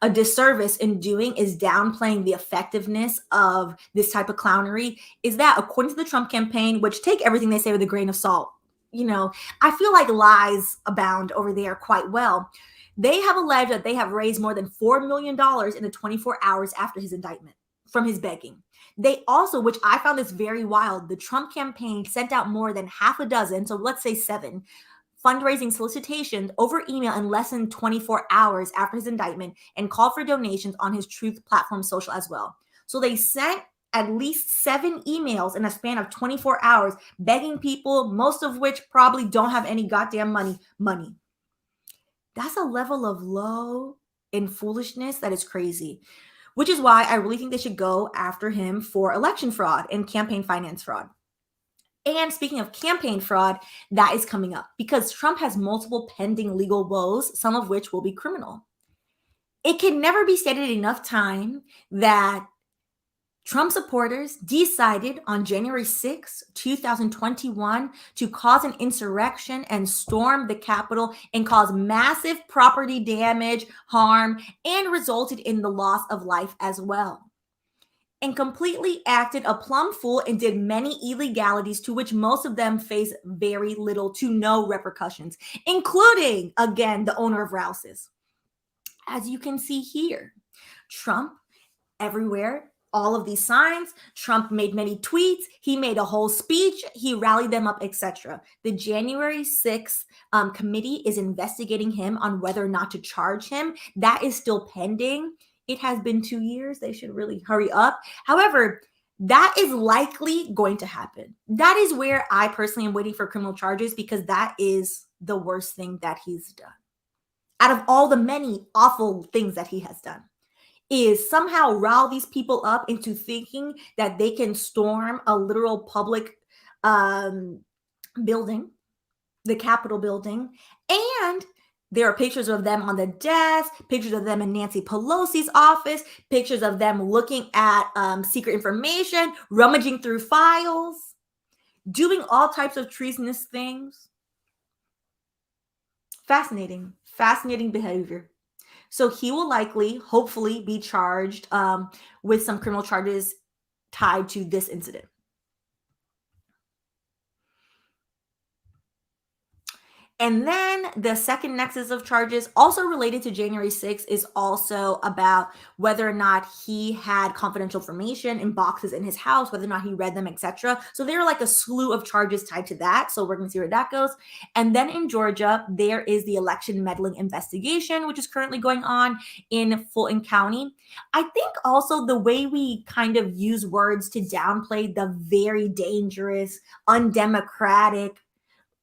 a disservice in doing is downplaying the effectiveness of this type of clownery, is that according to the Trump campaign, which take everything they say with a grain of salt, you know, I feel like lies abound over there quite well. They have alleged that they have raised more than $4 million in the 24 hours after his indictment from his begging. They also, which I found this very wild, the Trump campaign sent out more than half a dozen, so let's say 7, fundraising solicitations over email in less than 24 hours after his indictment, and called for donations on his Truth platform social as well. So they sent at least 7 emails in a span of 24 hours begging people, most of which probably don't have any goddamn money. That's a level of low and foolishness that is crazy, which is why I really think they should go after him for election fraud and campaign finance fraud. And speaking of campaign fraud, that is coming up because Trump has multiple pending legal woes, some of which will be criminal. It can never be stated enough time that Trump supporters decided on January 6, 2021 to cause an insurrection and storm the Capitol and cause massive property damage, harm, and resulted in the loss of life as well. And completely acted a plumb fool and did many illegalities to which most of them face very little to no repercussions, including, again, the owner of Rouse's. As you can see here, Trump everywhere, all of these signs, Trump made many tweets, he made a whole speech, he rallied them up, etc. The January 6th committee is investigating him on whether or not to charge him. That is still pending. It has been 2 years. They should really hurry up. However, that is likely going to happen. That is where I personally am waiting for criminal charges, because that is the worst thing that he's done. Out of all the many awful things that he has done, is somehow rile these people up into thinking that they can storm a literal public building, the Capitol building, and there are pictures of them on the desk, pictures of them in Nancy Pelosi's office, pictures of them looking at secret information, rummaging through files, doing all types of treasonous things. Fascinating behavior. So he will likely, hopefully, be charged with some criminal charges tied to this incident. And then the second nexus of charges, also related to January 6th, is also about whether or not he had confidential information in boxes in his house, whether or not he read them, etc. So there are like a slew of charges tied to that. So we're going to see where that goes. And then in Georgia, there is the election meddling investigation, which is currently going on in Fulton County. I think also the way we kind of use words to downplay the very dangerous, undemocratic,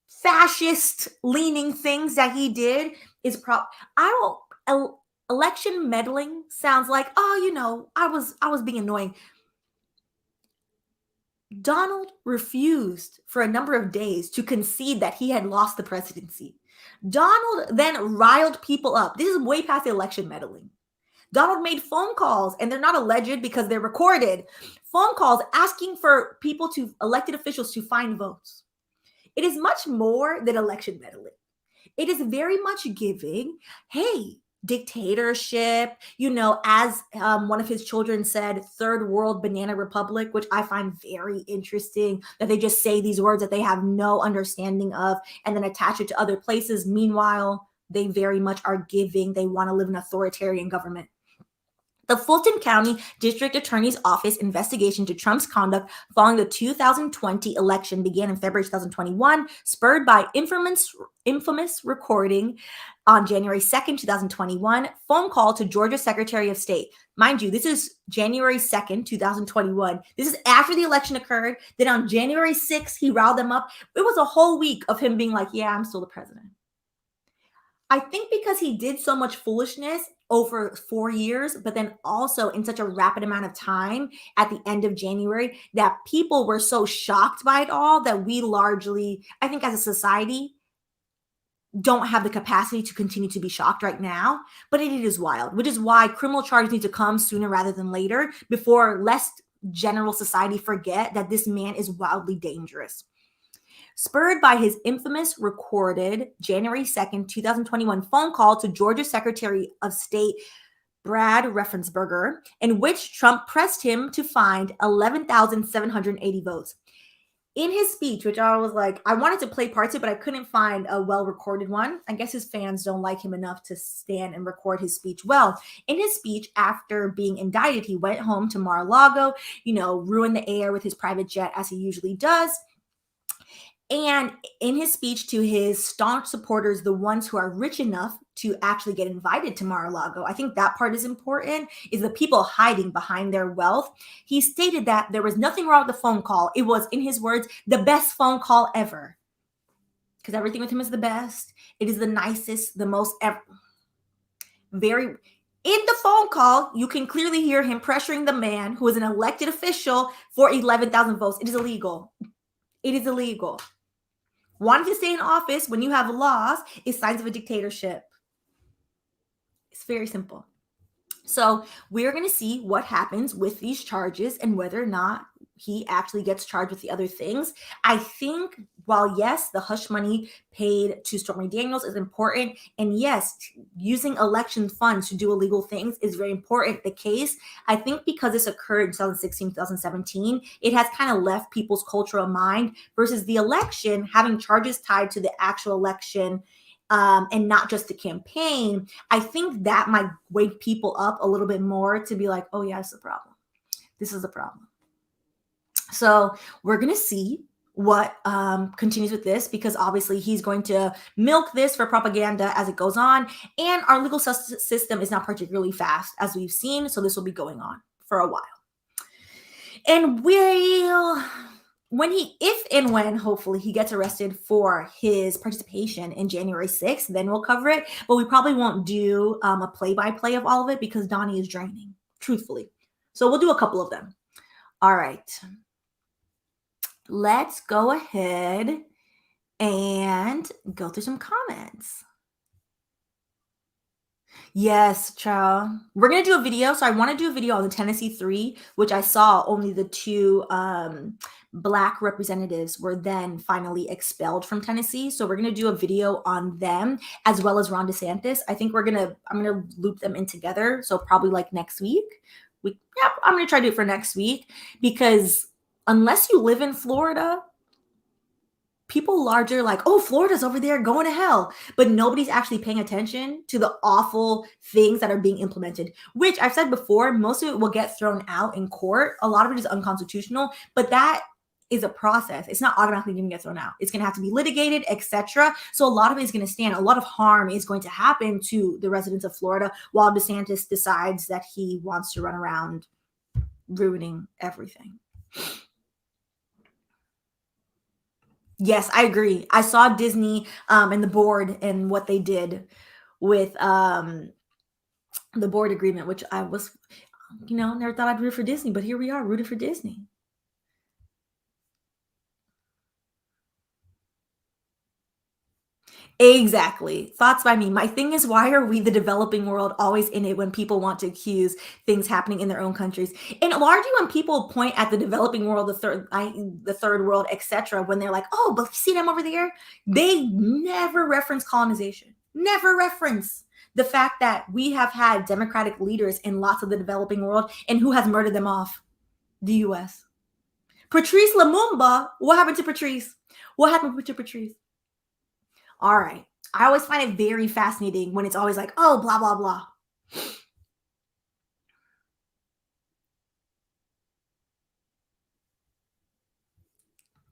fascist leaning things that he did is election meddling sounds like, oh, I was being annoying. Donald refused for a number of days to concede that he had lost the presidency. Donald then riled people up. This is way past the election meddling. Donald made phone calls, and they're not alleged because they're recorded. Phone calls asking for elected officials to find votes. It is much more than election meddling. It is very much giving, hey, dictatorship, as one of his children said, third world banana republic, which I find very interesting, that they just say these words that they have no understanding of and then attach it to other places. Meanwhile, they very much are giving. They want to live in an authoritarian government. The Fulton County District Attorney's Office investigation to Trump's conduct following the 2020 election began in February 2021, spurred by infamous recording on January 2nd, 2021, phone call to Georgia Secretary of State. Mind you, this is January 2nd, 2021. This is after the election occurred. Then on January 6th, he riled them up. It was a whole week of him being like, yeah, I'm still the president. I think because he did so much foolishness over 4 years, but then also in such a rapid amount of time at the end of January, that people were so shocked by it all that we largely, I think as a society, don't have the capacity to continue to be shocked right now. But it is wild, which is why criminal charges need to come sooner rather than later, before less general society forget that this man is wildly dangerous. Spurred by his infamous recorded January 2nd, 2021 phone call to Georgia Secretary of State Brad Raffensperger, in which Trump pressed him to find 11,780 votes. In his speech, which I was like, I wanted to play parts of it, but I couldn't find a well-recorded one. I guess his fans don't like him enough to stand and record his speech well. In his speech, after being indicted, he went home to Mar-a-Lago, ruined the air with his private jet as he usually does. And in his speech to his staunch supporters, the ones who are rich enough to actually get invited to Mar-a-Lago, I think that part is important, is the people hiding behind their wealth. He stated that there was nothing wrong with the phone call. It was, in his words, the best phone call ever. Because everything with him is the best. It is the nicest, the most ever. In the phone call, you can clearly hear him pressuring the man who is an elected official for 11,000 votes. It is illegal. It is illegal. Wanting to stay in office when you have laws is signs of a dictatorship. It's very simple. So we're going to see what happens with these charges and whether or not he actually gets charged with the other things. I think while, yes, the hush money paid to Stormy Daniels is important, and yes, using election funds to do illegal things is very important. The case, I think because this occurred in 2016, 2017, it has kind of left people's cultural mind versus the election having charges tied to the actual election and not just the campaign. I think that might wake people up a little bit more to be like, oh yeah, it's a problem. This is a problem. So we're going to see what continues with this, because obviously he's going to milk this for propaganda as it goes on. And our legal system is not particularly fast, as we've seen. So this will be going on for a while. And if and when hopefully he gets arrested for his participation in January 6th, then we'll cover it. But we probably won't do a play-by-play of all of it because Donnie is draining, truthfully. So we'll do a couple of them. All right. Let's go ahead and go through some comments. Yes, child. We're gonna do a video. So I want to do a video on the Tennessee 3, which I saw only the two Black representatives were then finally expelled from Tennessee. So we're gonna do a video on them as well as Ron DeSantis. I think I'm gonna loop them in together. So probably like next week. I'm gonna try to do it for next week, because unless you live in Florida, people larger like, oh, Florida's over there going to hell, but nobody's actually paying attention to the awful things that are being implemented, which I've said before, most of it will get thrown out in court. A lot of it is unconstitutional, but that is a process. It's not automatically going to get thrown out. It's going to have to be litigated, etc. So a lot of it is going to stand. A lot of harm is going to happen to the residents of Florida while DeSantis decides that he wants to run around ruining everything. Yes, I agree. I saw Disney and the board and what they did with the board agreement, which I was, never thought I'd root for Disney, but here we are rooting for Disney. Exactly. Thoughts by me. My thing is, why are we, the developing world, always in it when people want to accuse things happening in their own countries? And largely when people point at the developing world, the third world, etc., when they're like, oh, but see them over there, they never reference colonization. Never reference the fact that we have had democratic leaders in lots of the developing world, and who has murdered them off? The U.S. Patrice Lumumba. What happened to Patrice? What happened to Patrice? All right. I always find it very fascinating when it's always like, oh, blah, blah, blah.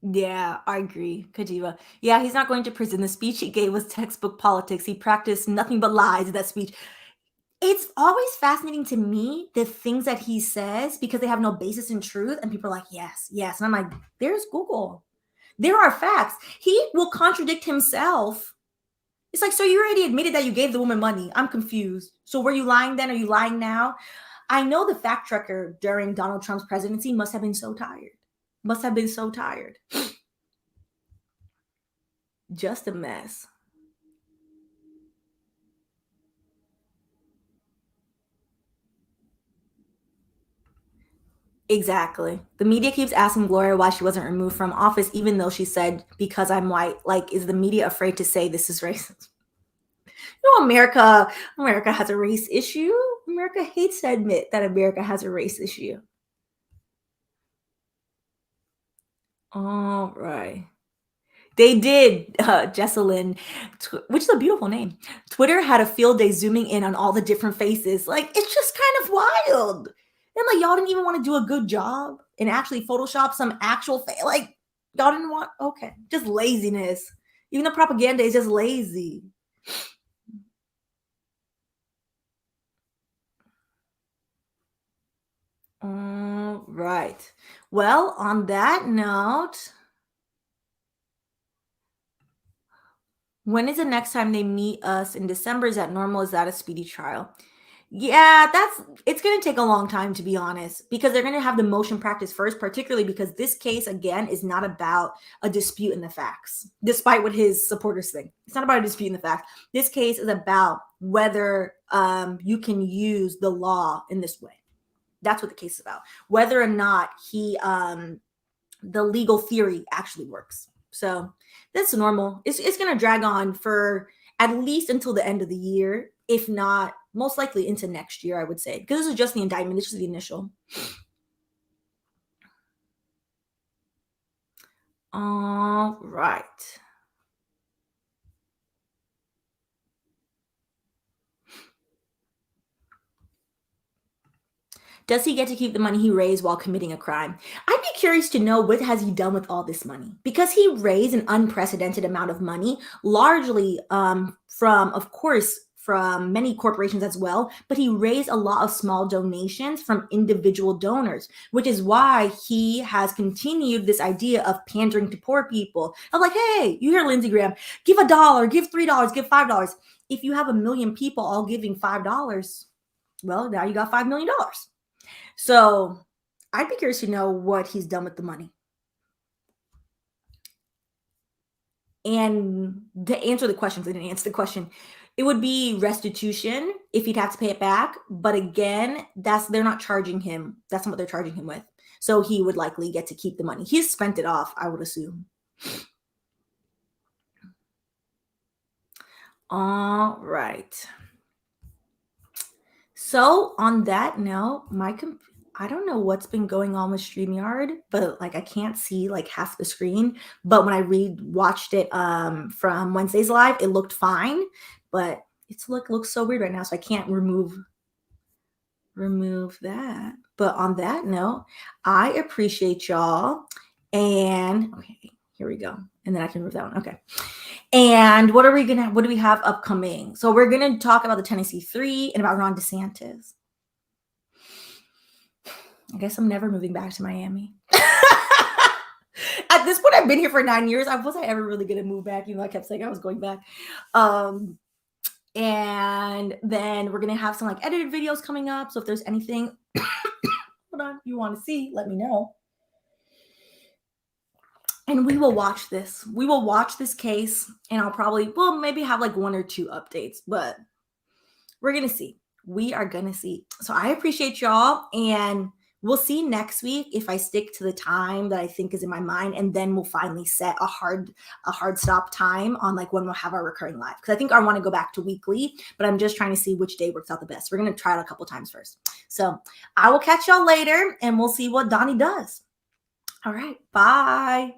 Yeah, I agree. Kajiva. Yeah, he's not going to prison. The speech he gave was textbook politics. He practiced nothing but lies in that speech. It's always fascinating to me, the things that he says, because they have no basis in truth. And people are like, yes, yes. And I'm like, there's Google. There are facts. He will contradict himself. It's like, so you already admitted that you gave the woman money. I'm confused. So were you lying then? Are you lying now? I know the fact checker during Donald Trump's presidency must have been so tired. Must have been so tired. Just a mess. Exactly. The media keeps asking Gloria why she wasn't removed from office, even though she said, because I'm white. Like, is the media afraid to say this is racist? America has a race issue. America hates to admit that America has a race issue. All right. They did, Jesselyn, which is a beautiful name. Twitter had a field day zooming in on all the different faces. Like, it's just kind of wild. And like, y'all didn't even want to do a good job and actually Photoshop some actual face. Like, y'all didn't want, okay, just laziness. Even the propaganda is just lazy. All right. Well, on that note, when is the next time they meet us in December? Is that normal? Is that a speedy trial? Yeah, it's going to take a long time, to be honest, because they're going to have the motion practice first, particularly because this case, again, is not about a dispute in the facts, despite what his supporters think. It's not about a dispute in the facts. This case is about whether you can use the law in this way. That's what the case is about. Whether or not the legal theory actually works. So that's normal. It's going to drag on for at least until the end of the year, if not most likely into next year, I would say, because this is just the indictment. This is the initial. All right. Does he get to keep the money he raised while committing a crime? I'd be curious to know, what has he done with all this money? Because he raised an unprecedented amount of money, largely from many corporations as well, but he raised a lot of small donations from individual donors, which is why he has continued this idea of pandering to poor people. I'm like, hey, you hear Lindsey Graham, give $1, give $3, give $5. If you have 1 million people all giving $5, well, now you got $5 million. So I'd be curious to know what he's done with the money. And to answer the question, 'cause I didn't answer the question, it would be restitution if he'd have to pay it back. But again, they're not charging him. That's not what they're charging him with. So he would likely get to keep the money. He's spent it off, I would assume. All right. So on that note, I don't know what's been going on with StreamYard, but like I can't see like half the screen. But when I watched it from Wednesday's live, it looked fine. But looks so weird right now, so I can't remove that. But on that note, I appreciate y'all. And okay, here we go. And then I can remove that one. Okay. And what do we have upcoming? So we're gonna talk about the Tennessee 3 and about Ron DeSantis. I guess I'm never moving back to Miami. At this point, I've been here for 9 years. Was I ever really gonna move back? I kept saying I was going back. And then we're gonna have some like edited videos coming up. So if there's anything hold on, you want to see, let me know. And we will watch this. We will watch this case, and I'll probably, maybe have like 1 or 2 updates, but we're going to see. We are going to see. So I appreciate y'all, and we'll see next week if I stick to the time that I think is in my mind, and then we'll finally set a hard stop time on like when we'll have our recurring live. Because I think I want to go back to weekly, but I'm just trying to see which day works out the best. We're going to try it a couple times first. So I will catch y'all later, and we'll see what Donnie does. All right. Bye.